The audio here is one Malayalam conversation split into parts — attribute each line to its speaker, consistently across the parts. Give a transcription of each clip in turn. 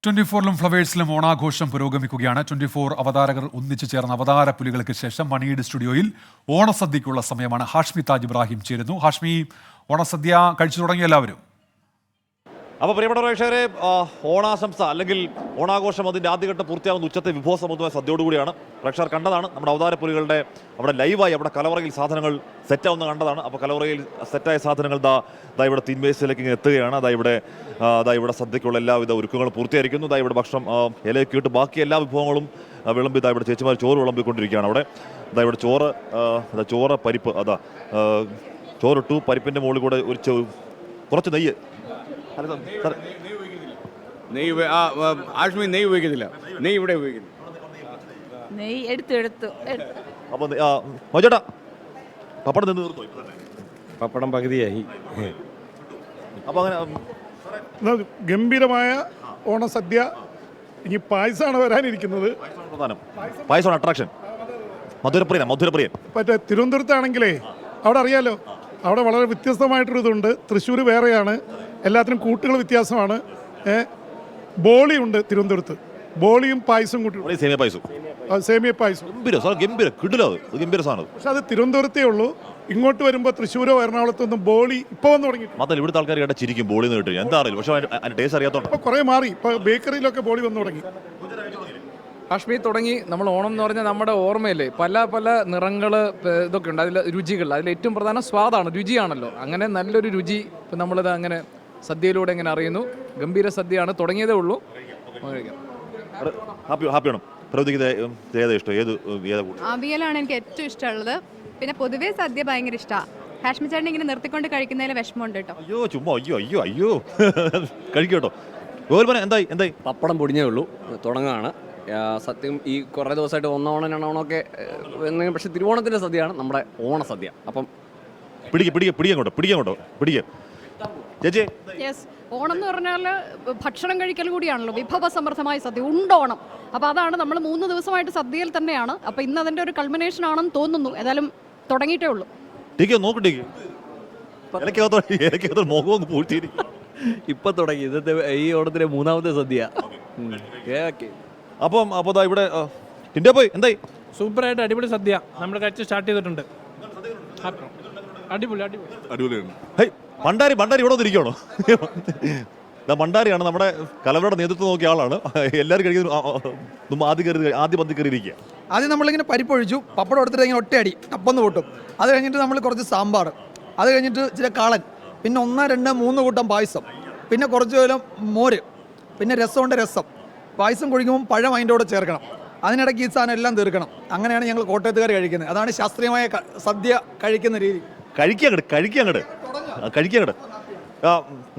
Speaker 1: 24-ലും ഫ്ലവേഴ്സിലും ഓണാഘോഷം പുരോഗമിക്കുകയാണ്. 24 അവതാരകർ ഒന്നിച്ചു ചേർന്ന അവതാര പുലികൾക്ക് ശേഷം മണിയുടെ സ്റ്റുഡിയോയിൽ ഓണസദ്യയ്ക്കുള്ള സമയമാണ്. ഹാഷ്മി താജ് ഇബ്രാഹിം ചേരുന്നു. ഹാഷ്മി, ഓണസദ്യ കഴിച്ചു തുടങ്ങിയ എല്ലാവരും?
Speaker 2: അപ്പോൾ പ്രിയപ്പെട്ട പ്രേക്ഷകരെ, ഓണാശംസ അല്ലെങ്കിൽ ഓണാഘോഷം അതിൻ്റെ ആദ്യഘട്ടം പൂർത്തിയാകുന്ന ഉച്ചത്തെ വിഭവസമൃദ്ധമായ സദ്യയോടുകൂടിയാണ് പ്രേക്ഷകർ കണ്ടതാണ്. നമ്മുടെ അവതാരപ്പുലികളുടെ അവിടെ ലൈവായി അവിടെ കലവറയിൽ സാധനങ്ങൾ സെറ്റാവുന്ന കണ്ടതാണ്. അപ്പോൾ കലവറയിൽ സെറ്റായ സാധനങ്ങൾ ദാ ഇവിടെ തീൻമേശയിലേക്ക് ഇങ്ങനെ എത്തുകയാണ്. ഇവിടെ സദ്യക്കുള്ള എല്ലാവിധ ഒരുക്കങ്ങളും പൂർത്തിയായിരിക്കുന്നു. ഇവിടെ ഭക്ഷണം ഇലയൊക്കെ ഇട്ട് ബാക്കി എല്ലാ വിഭവങ്ങളും വിളമ്പി ഇവിടെ ചേച്ചിമാർ ചോറ് വിളമ്പിക്കൊണ്ടിരിക്കുകയാണ്. അവിടെ ഇവിടെ ചോറ് പരിപ്പ് ചോറിട്ടു. പരിപ്പിൻ്റെ മുകളിൽ കൂടെ കുറച്ച് നെയ്യ്
Speaker 3: ആഷ്മി നെയ്യ് ഉപയോഗിക്കുന്നില്ല. നെയ്യ് ഇവിടെ ഉപയോഗിക്കുന്നു.
Speaker 4: നെയ്യ് എടുത്തു.
Speaker 2: അപ്പോൾ മോചേട്ടാ, പപ്പടം നിന്ന് തീർന്നു?
Speaker 3: പപ്പടം പകുതിയായി.
Speaker 2: അപ്പോൾ അങ്ങനെ
Speaker 5: ഗംഭീരമായ ഓണസദ്യ. ഇനി പായസമാണ് വരാനിരിക്കുന്നത്.
Speaker 2: പ്രധാനം പായസമാണ് അട്രാക്ഷൻ. മധുരപ്രിയൻ
Speaker 5: മറ്റേ തിരുവനന്തപുരത്താണെങ്കിലേ അവിടെ അറിയാലോ, അവിടെ വളരെ വ്യത്യസ്തമായിട്ടൊരിതുണ്ട്. തൃശ്ശൂർ വേറെയാണ്, എല്ലാത്തിനും കൂട്ടുകൾ വ്യത്യാസമാണ്. ബോളി ഉണ്ട് തിരുവനന്തപുരത്ത്, ബോളിയും പായസം കൂട്ടി, സേമിയ പായസം. പക്ഷെ അത് തിരുവനന്തപുരത്തേ ഉള്ളൂ. ഇങ്ങോട്ട് വരുമ്പോൾ തൃശ്ശൂരോ എറണാകുളത്തൊന്നും ബോളി ഇപ്പൊ വന്ന് തുടങ്ങി.
Speaker 2: ഇവിടുത്തെ ആൾക്കാർ ചിരിക്കും ബോളി എന്താ അറിയില്ല, പക്ഷേ ടേസ്റ്റ് അറിയാത്തോണ്ട്
Speaker 5: ഇപ്പൊ കുറെ മാറി. ഇപ്പൊ ബേക്കറിയിലൊക്കെ ബോളി വന്നു തുടങ്ങി.
Speaker 6: കാശ്മീർ തുടങ്ങി. നമ്മൾ ഓണം എന്ന് പറഞ്ഞാൽ നമ്മുടെ ഓർമ്മയില്ലേ, പല പല നിറങ്ങൾ ഇതൊക്കെ ഉണ്ട്, അതിൽ രുചികൾ. അതിൽ ഏറ്റവും പ്രധാനം സ്വാദാണ്, രുചിയാണല്ലോ. അങ്ങനെ നല്ലൊരു രുചി ഇപ്പം നമ്മളിത് അങ്ങനെ സദ്യയിലൂടെ ഇങ്ങനെ അറിയുന്നു. ഗംഭീര സദ്യയാണ്, തുടങ്ങിയതേ ഉള്ളൂ.
Speaker 4: അവിയലാണ് എനിക്ക് ഏറ്റവും ഇഷ്ടമുള്ളത്. പിന്നെ പൊതുവേ സദ്യ ഭയങ്കര ഇഷ്ടമാണ്. ഹാഷ്മി ചേട്ടൻ ഇങ്ങനെ നിർത്തിക്കൊണ്ട് കഴിക്കുന്നതിൽ വിഷമമുണ്ട് കേട്ടോ.
Speaker 2: അയ്യോ കഴിക്കട്ടോ. എന്തായി?
Speaker 7: പപ്പടം പൊടിഞ്ഞേ ഉള്ളൂ, തുടങ്ങുകയാണ്. സത്യം ഈ കുറേ ദിവസമായിട്ട് ഒന്നോണം രണ്ടോണമൊക്കെ, പക്ഷെ തിരുവോണത്തിൻ്റെ സദ്യയാണ് നമ്മുടെ ഓണസദ്യ. അപ്പം
Speaker 2: പിടിക്കോട്ടോ ചേച്ചി.
Speaker 8: യെസ്, ഓണം എന്ന് പറഞ്ഞാൽ ഭക്ഷണം കഴിക്കൽ കൂടിയാണല്ലോ, വിഭവസമൃദ്ധമായ സദ്യ, ഉണ്ടോണം. അപ്പോൾ അതാണ് നമ്മൾ 3 ദിവസമായിട്ട് സദ്യയിൽ തന്നെയാണ്. അപ്പോൾ ഇന്ന് അതിൻ്റെ ഒരു കൾമിനേഷൻ ആണെന്ന് തോന്നുന്നു. ഏതായാലും തുടങ്ങിയിട്ടേ ഉള്ളൂ.
Speaker 7: ഇപ്പം തുടങ്ങി. ഇന്നത്തെ ഈ ഓണത്തിലെ 3ാമത്തെ സദ്യ.
Speaker 2: അപ്പോൾ ഇവിടെ എന്തായി?
Speaker 9: സൂപ്പറായിട്ട് അടിപൊളി സദ്യ നമ്മൾ കഴിച്ച് സ്റ്റാർട്ട് ചെയ്തിട്ടുണ്ട്.
Speaker 2: അടിപൊളിയാണ്. മണ്ടാരി ഇവിടെ വന്നിരിക്കണോ? മണ്ടാരിയാണ് നമ്മുടെ കലവറയുടെ നേതൃത്വം നോക്കിയ ആളാണ്. എല്ലാവരും കഴിക്കുന്ന ആദ്യം പന്തി കയറിയിരിക്കുക.
Speaker 10: ആദ്യം നമ്മളിങ്ങനെ പരിപ്പൊഴിച്ചു, പപ്പടം എടുത്തിട്ട് ഇങ്ങനെ ഒറ്റയടി അപ്പൊന്ന് കൂട്ടും. അത് കഴിഞ്ഞിട്ട് നമ്മൾ കുറച്ച് സാമ്പാർ, അത് കഴിഞ്ഞിട്ട് ഇച്ചിരി കാളൻ, പിന്നെ 1, 2, 3 കൂട്ടം പായസം, പിന്നെ കുറച്ച് പോലും മോര്, പിന്നെ രസം. പായസം കുഴിക്കുമ്പോൾ പഴം അതിൻ്റെ കൂടെ ചേർക്കണം. അതിനിടയ്ക്ക് ഈ സാധനം എല്ലാം തീർക്കണം. അങ്ങനെയാണ് ഞങ്ങൾ കോട്ടയത്തുകാർ കഴിക്കുന്നത്. അതാണ് ശാസ്ത്രീയമായ സദ്യ കഴിക്കുന്ന രീതി.
Speaker 2: കഴിക്കങ്ങട്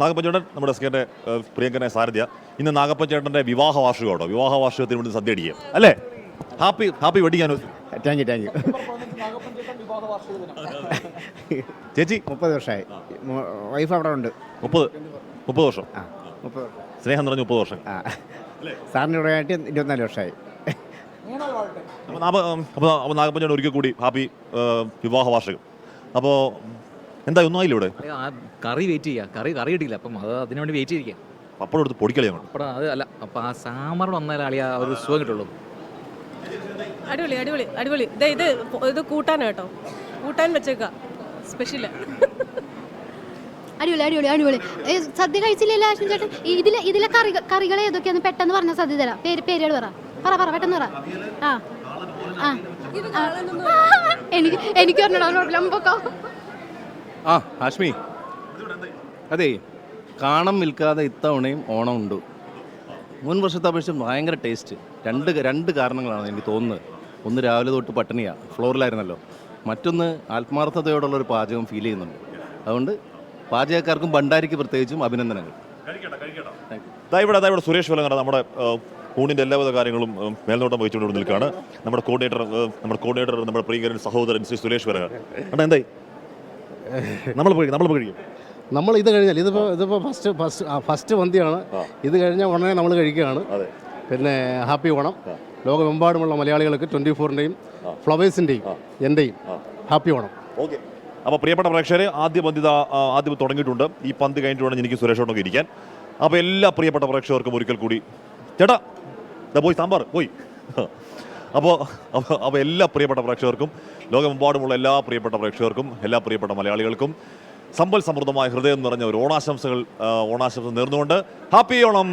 Speaker 2: നാഗപ്പൻ ചേട്ടൻ, നമ്മുടെ എസ്കേൻ്റെ പ്രിയങ്കരനായ സാരഥ്യ. ഇന്ന് നാഗപ്പൻ ചേട്ടൻ്റെ വിവാഹ വാർഷികം കേട്ടോ. വിവാഹ വാർഷികത്തിന് വേണ്ടി സദ്യ അടിക്കുക അല്ലേ? Happy wedding anniversary.
Speaker 7: Thank you.
Speaker 2: ചേച്ചി
Speaker 7: 30 വർഷമായി. വൈഫ് അവിടെ ഉണ്ട്.
Speaker 2: 30 വർഷം. സ്നേഹം നിറഞ്ഞ 30 വർഷം.
Speaker 7: സാറിന് ഇവിടെ ആയിട്ട് 24 വർഷമായി.
Speaker 2: അപ്പോൾ നാഗപ്പൻ ചേട്ടൻ ഒരിക്കൽ കൂടി ഹാപ്പി വിവാഹ വാർഷികം. അപ്പോൾ എന്താ ഒന്നും ആയില്ല ഇവിടെ?
Speaker 6: കറി വെയിറ്റ് ചെയ്യുക. കറി കിട്ടിയില്ല, അപ്പം അത് അതിനുവേണ്ടി വെയിറ്റ് ചെയ്തിരിക്കുക.
Speaker 2: പപ്പടം എടുത്ത് പൊടിക്കളിയാണ്.
Speaker 6: പപ്പടം അത് അല്ല, അപ്പം ആ സാമ്പാർ വന്നാൽ അളിയാ ഒരു സുഖം കിട്ടുള്ളൂ.
Speaker 8: അടിപൊളി. ഇത് കൂട്ടാൻ കേട്ടോ, കൂട്ടാൻ വെച്ചേക്ക സ്പെഷ്യൽ.
Speaker 4: അടിപൊളി. സദ്യ കഴിച്ചില്ലല്ലോ ഹാഷ്മി ചേട്ടൻ? ഇതിലെ കറികൾ ഏതൊക്കെയാന്ന് പെട്ടെന്ന് പറഞ്ഞ സദ്യ തരാം. പേരുകൾ പറ പെട്ടെന്ന് പറ. എനിക്ക്
Speaker 3: ഹാഷ്മി, അതെ, കാണം വിൽക്കാതെ ഇത്തവണയും ഓണം ഉണ്ട്. മുൻ വർഷത്തെ അപേക്ഷിച്ച് ഭയങ്കര ടേസ്റ്റ്. രണ്ട് കാരണങ്ങളാണ് എനിക്ക് തോന്നുന്നത്. ഒന്ന്, രാവിലെ തൊട്ട് പട്ടിണിയാണ്, ഫ്ലോറിലായിരുന്നല്ലോ. മറ്റൊന്ന്, ആത്മാർത്ഥതയോടുള്ളൊരു പാചകം ഫീൽ ചെയ്യുന്നുണ്ട്. അതുകൊണ്ട് പാചകക്കാർക്കും ഭണ്ഡാരിക്ക് പ്രത്യേകിച്ചും അഭിനന്ദനങ്ങൾ.
Speaker 2: ഇവിടെ സുരേഷ് വലങ്ങര നമ്മുടെ ഊണിൻ്റെ എല്ലാവിധ കാര്യങ്ങളും മേൽനോട്ടം വഹിച്ചുകൊണ്ട് നിൽക്കുകയാണ്. നമ്മുടെ കോർഡിനേറ്റർ നമ്മുടെ പ്രിയങ്കരൻ സഹോദരൻ ശ്രീ സുരേഷ് വലങ്ങര. എന്തായി
Speaker 11: നമ്മൾ ഇത് കഴിഞ്ഞാൽ ഇതിപ്പോൾ ഫസ്റ്റ് പന്തിയാണ്. ഇത് കഴിഞ്ഞാൽ ഉടനെ നമ്മൾ കഴിക്കുകയാണ്. പിന്നെ ഹാപ്പി ഓണം. ലോകമെമ്പാടുമുള്ള മലയാളികൾക്ക് 24-ൻ്റെയും ഫ്ലവേഴ്സിൻ്റെയും എൻ്റെയും ഹാപ്പി ഓണം.
Speaker 2: ഓക്കെ. അപ്പോൾ പ്രിയപ്പെട്ട പ്രേക്ഷകരെ, ആദ്യം തുടങ്ങിയിട്ടുണ്ട്. ഈ പന്ത് കഴിഞ്ഞിട്ട് വേണം എനിക്ക് സുരേഷോട്ടൊക്കെ ഇരിക്കാൻ. അപ്പോൾ എല്ലാ പ്രിയപ്പെട്ട പ്രേക്ഷകർക്കും ഒരിക്കൽ കൂടി ചേട്ടാ ഇതാ പോയി സാമ്പാർ പോയി. അപ്പോൾ എല്ലാ പ്രിയപ്പെട്ട പ്രേക്ഷകർക്കും, ലോകമെമ്പാടുമുള്ള എല്ലാ പ്രിയപ്പെട്ട പ്രേക്ഷകർക്കും, എല്ലാ പ്രിയപ്പെട്ട മലയാളികൾക്കും സമ്പൽ സമൃദ്ധമായ ഹൃദയം നിറഞ്ഞ ഒരു ഓണാശംസ നേർന്നുകൊണ്ട് ഹാപ്പി ഓണം.